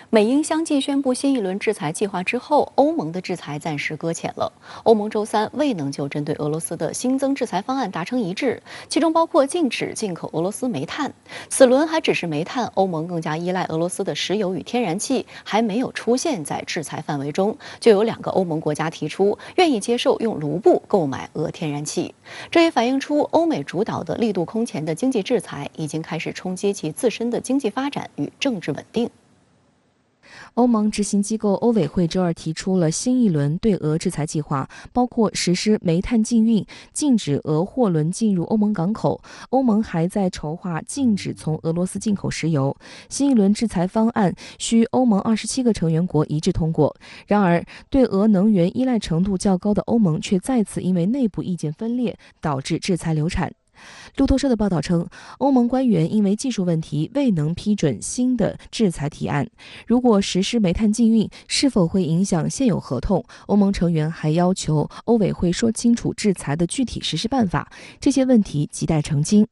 美英相继宣布新一轮制裁计划之后，欧盟的制裁暂时搁浅了。欧盟周三未能就针对俄罗斯的新增制裁方案达成一致，其中包括禁止进口俄罗斯煤炭。此轮还只是煤炭，欧盟更加依赖俄罗斯的石油与天然气还没有出现在制裁范围中，就有2个欧盟国家提出愿意接受用卢布购买俄天然气。这也反映出欧美主导的力度空前的经济制裁已经开始冲击其自身的经济发展与政治稳定。欧盟执行机构欧委会周二提出了新一轮对俄制裁计划，包括实施煤炭禁运、禁止俄货轮进入欧盟港口。欧盟还在筹划禁止从俄罗斯进口石油。新一轮制裁方案需欧盟27个成员国一致通过。然而，对俄能源依赖程度较高的欧盟却再次因为内部意见分裂，导致制裁流产。路透社的报道称，欧盟官员因为技术问题未能批准新的制裁提案。如果实施煤炭禁运，是否会影响现有合同？欧盟成员还要求欧委会说清楚制裁的具体实施办法。这些问题亟待澄清。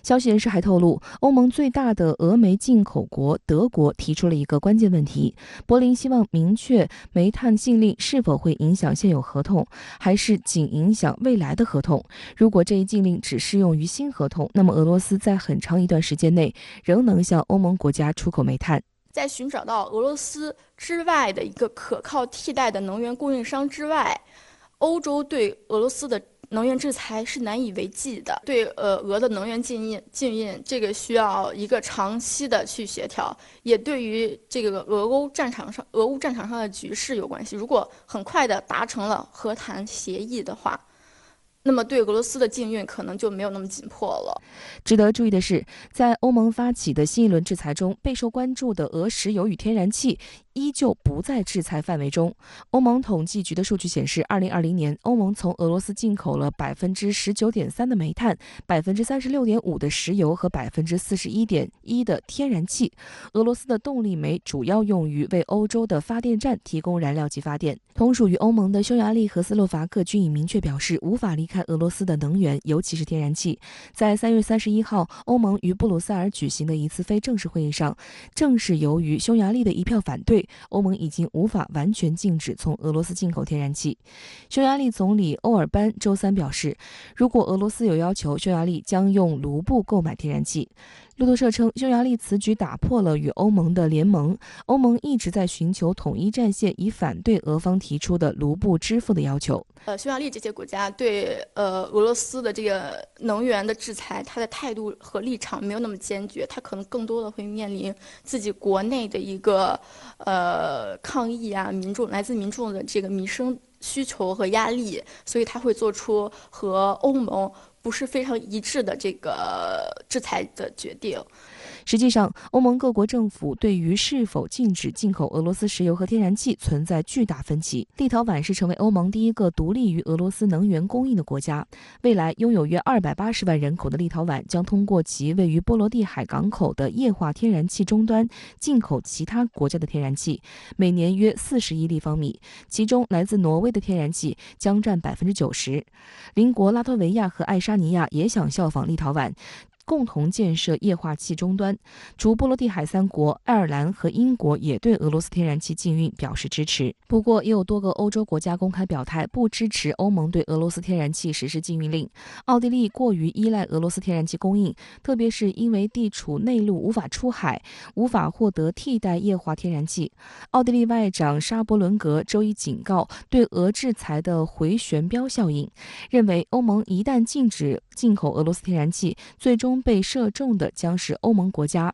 消息人士还透露，欧盟最大的俄煤进口国德国提出了一个关键问题：柏林希望明确煤炭禁令是否会影响现有合同，还是仅影响未来的合同。如果这一禁令只适用于新合同，那么俄罗斯在很长一段时间内仍能向欧盟国家出口煤炭。在寻找到俄罗斯之外的一个可靠替代的能源供应商之外，欧洲对俄罗斯的能源制裁是难以为继的。对俄的能源禁运，这个需要一个长期的去协调，也对于这个俄乌战场上的局势有关系。如果很快的达成了和谈协议的话，那么对俄罗斯的禁运可能就没有那么紧迫了。值得注意的是，在欧盟发起的新一轮制裁中，备受关注的俄石油与天然气依旧不在制裁范围中。欧盟统计局的数据显示，2020年欧盟从俄罗斯进口了19.3%的煤炭、36.5%的石油和41.1%的天然气。俄罗斯的动力煤主要用于为欧洲的发电站提供燃料及发电。同属于欧盟的匈牙利和斯洛伐克均已明确表示无法离开俄罗斯的能源，尤其是天然气。在3月31号，欧盟于布鲁塞尔举行的一次非正式会议上，正是由于匈牙利的一票反对，欧盟已经无法完全禁止从俄罗斯进口天然气。匈牙利总理欧尔班周三表示，如果俄罗斯有要求，匈牙利将用卢布购买天然气。路透社称，匈牙利此举打破了与欧盟的联盟，欧盟一直在寻求统一战线，以反对俄方提出的卢布支付的要求。匈牙利这些国家对俄罗斯的这个能源的制裁，它的态度和立场没有那么坚决，它可能更多的会面临自己国内的一个抗议啊，来自民众的这个民生需求和压力，所以他会做出和欧盟不是非常一致的这个制裁的决定。实际上，欧盟各国政府对于是否禁止进口俄罗斯石油和天然气存在巨大分歧。立陶宛是成为欧盟第一个独立于俄罗斯能源供应的国家。未来拥有约280万人口的立陶宛将通过其位于波罗的海港口的液化天然气终端进口其他国家的天然气，每年约40亿立方米，其中来自挪威的天然气将占90%。邻国拉脱维亚和爱沙尼亚也想效仿立陶宛，共同建设液化气终端。除波罗的海3国，爱尔兰和英国也对俄罗斯天然气禁运表示支持。不过，也有多个欧洲国家公开表态不支持欧盟对俄罗斯天然气实施禁运令。奥地利过于依赖俄罗斯天然气供应，特别是因为地处内陆无法出海，无法获得替代液化天然气。奥地利外长沙伯伦格周一警告对俄制裁的回旋镖效应，认为欧盟一旦禁止进口俄罗斯天然气，最终被射中的将是欧盟国家。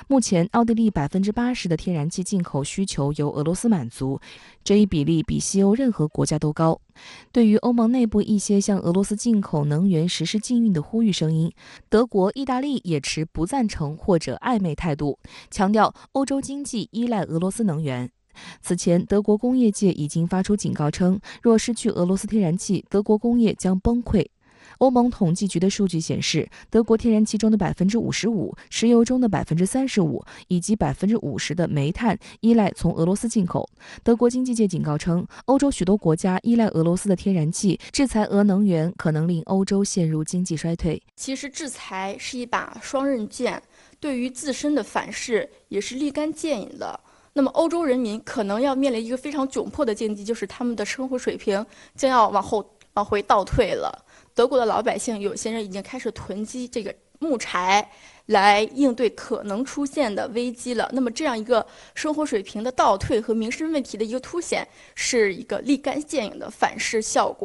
目前，奥地利80%的天然气进口需求由俄罗斯满足，这一比例比西欧任何国家都高。对于欧盟内部一些向俄罗斯进口能源实施禁运的呼吁声音，德国、意大利也持不赞成或者暧昧态度，强调欧洲经济依赖俄罗斯能源。此前，德国工业界已经发出警告称，若失去俄罗斯天然气，德国工业将崩溃。欧盟统计局的数据显示，德国天然气中的55%、石油中的35%以及50%的煤炭依赖从俄罗斯进口。德国经济界警告称，欧洲许多国家依赖俄罗斯的天然气，制裁俄能源可能令欧洲陷入经济衰退。其实制裁是一把双刃剑，对于自身的反噬也是立竿见影的。那么欧洲人民可能要面临一个非常窘迫的境地，就是他们的生活水平将要往回倒退了。德国的老百姓有些人已经开始囤积这个木柴，来应对可能出现的危机了。那么这样一个生活水平的倒退和民生问题的一个凸显，是一个立竿见影的反噬效果。